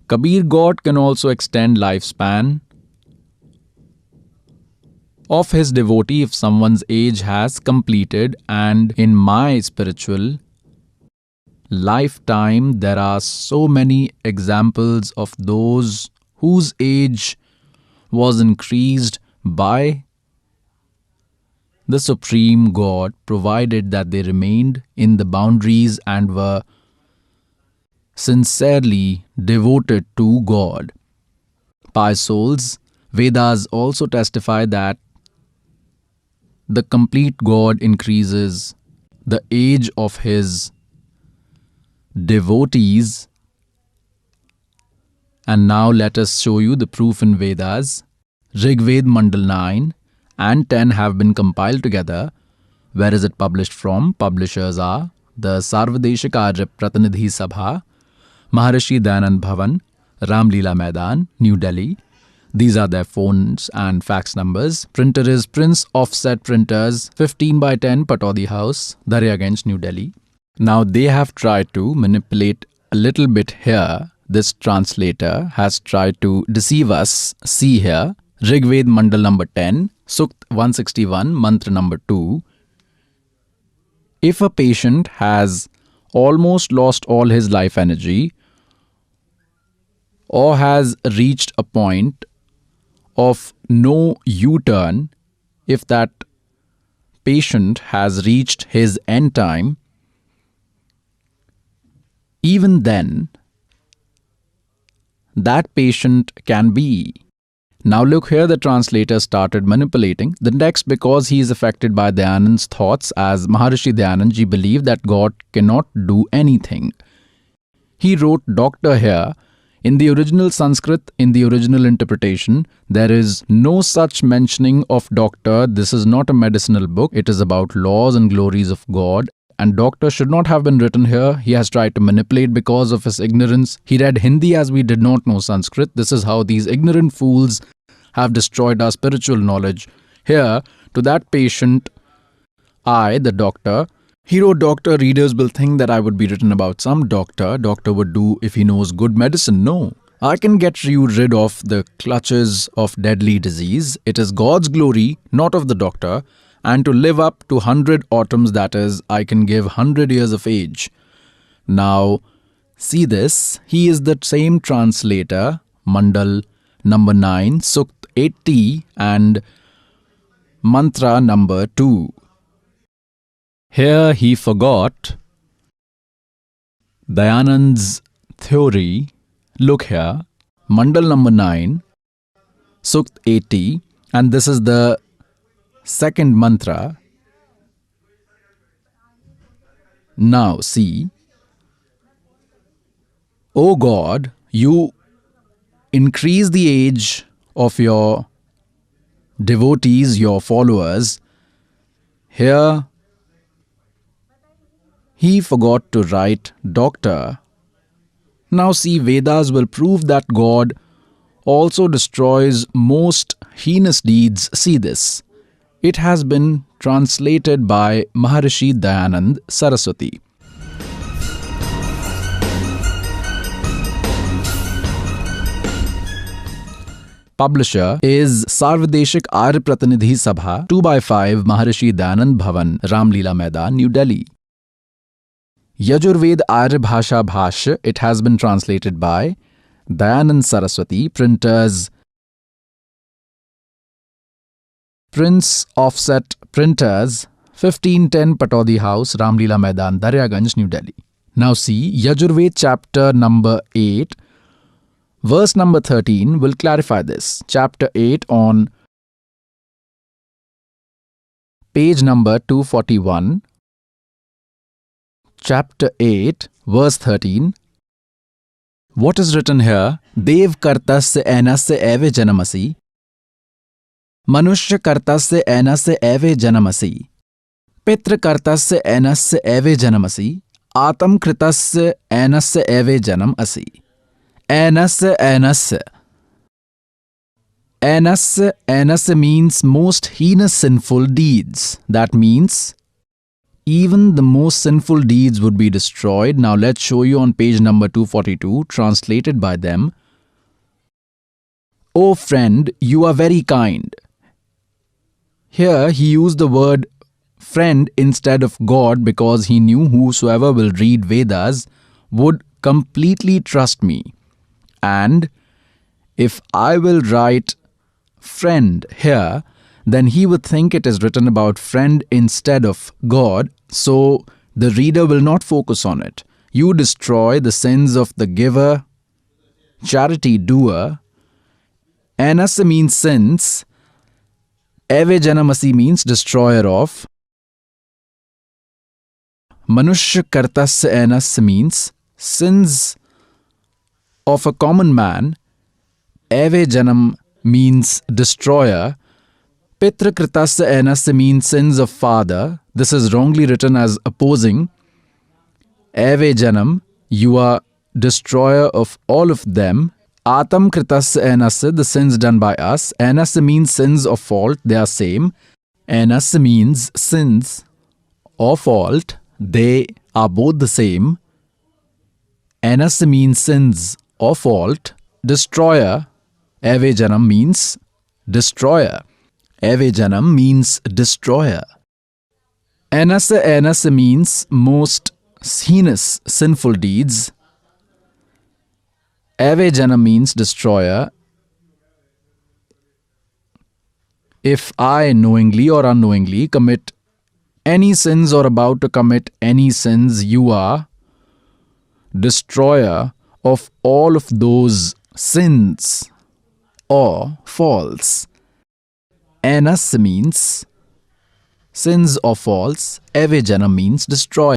Kabir God can also extend lifespan of his devotee if someone's age has completed, and in my spiritual lifetime there are so many examples of those whose age was increased by the Supreme God, provided that they remained in the boundaries and were sincerely devoted to God. Pious souls, Vedas also testify that the complete God increases the age of his devotees. And now let us show you the proof in Vedas. Rig Ved Mandal 9 and 10 have been compiled together. Where is it published from? Publishers are the Sarvadeshik Arya Pratinidhi Sabha, Maharishi Dayanand Bhavan, Ramlila Maidan, New Delhi. These are their phones and fax numbers. Printer is Prince Offset Printers, 15 by 10 Patodi House, Daryaganj, New Delhi. Now they have tried to manipulate a little bit here. This translator has tried to deceive us. See here, Rig Ved Mandal number 10, Sukt 161, Mantra number 2. If a patient has almost lost all his life energy or has reached a point of no U-turn, if that patient has reached his end time, even then, that patient can be. Now look here, the translator started manipulating the text because he is affected by Dayanand's thoughts, as Maharishi Dayanand ji believed that God cannot do anything. He wrote doctor here. In the original Sanskrit, in the original interpretation, there is no such mentioning of doctor. This is not a medicinal book. It is about laws and glories of God. And doctor should not have been written here. He has tried to manipulate because of his ignorance. He read Hindi as we did not know Sanskrit. This is how these ignorant fools have destroyed our spiritual knowledge. Here, to that patient, I, the doctor, he wrote doctor, readers will think that I would be written about some doctor. Doctor would do if he knows good medicine. No. I can get you rid of the clutches of deadly disease. It is God's glory, not of the doctor. And to live up to 100 autumns, that is, I can give 100 years of age. Now, see this. He is the same translator, Mandal number 9, Sukt 80 and Mantra number 2. Here he forgot Dayanand's theory. Look here, Mandal number 9, Sukt 80, and this is the second mantra. Now see, O God, you increase the age of your devotees, your followers. Here he forgot to write doctor. Now see, Vedas will prove that God also destroys most heinous deeds. See this. It has been translated by Maharishi Dayanand Saraswati. Publisher is Sarvadeshik Arya Pratinidhi Sabha, 2x5 Maharishi Dayanand Bhavan, Ramlila Maidan, New Delhi. Yajurved Arya Bhasha Bhashya, it has been translated by Dayanand Saraswati, printers Prince Offset Printers, 1510 Patodi House, Ramlila Maidan, Daryaganj, New Delhi. Now see, Yajurved chapter number 8, verse number 13 will clarify this. Chapter 8 on page number 241. Chapter 8, verse 13. What is written here? Dev kartasya enasya eve janamasi. Manushya kartasya enasya eve janamasi. Pitra kartasya enasya eve janamasi. Atam kritasya enasya eve janamasi. Enasya enasya. Enasya means most heinous sinful deeds. That means even the most sinful deeds would be destroyed. Now let's show you on page number 242, translated by them. O friend, you are very kind. Here he used the word friend instead of God because he knew whosoever will read Vedas would completely trust me. And if I will write friend here, then he would think it is written about friend instead of God, so the reader will not focus on it. You destroy the sins of the giver, charity doer. Anasa means sins. Eve Janamasi means destroyer of. Manushya Kartasya Anas means sins of a common man. Eve Janam means destroyer. Pitra Kritasya Anas means sins of father. This is wrongly written as opposing. Eve Janam, you are destroyer of all of them. Atam Kritasya Anas, the sins done by us. Anas means sins of fault, they are same. Anas means sins of fault, they are both the same. Anas means sins of fault. Destroyer, Eve Janam means destroyer. Eve Janam means destroyer. Anas means most heinous sinful deeds. Eve Janam means destroyer. If I knowingly or unknowingly commit any sins or about to commit any sins, you are destroyer of all of those sins or faults. Anas means sins or faults. Eve Janam means destroyer.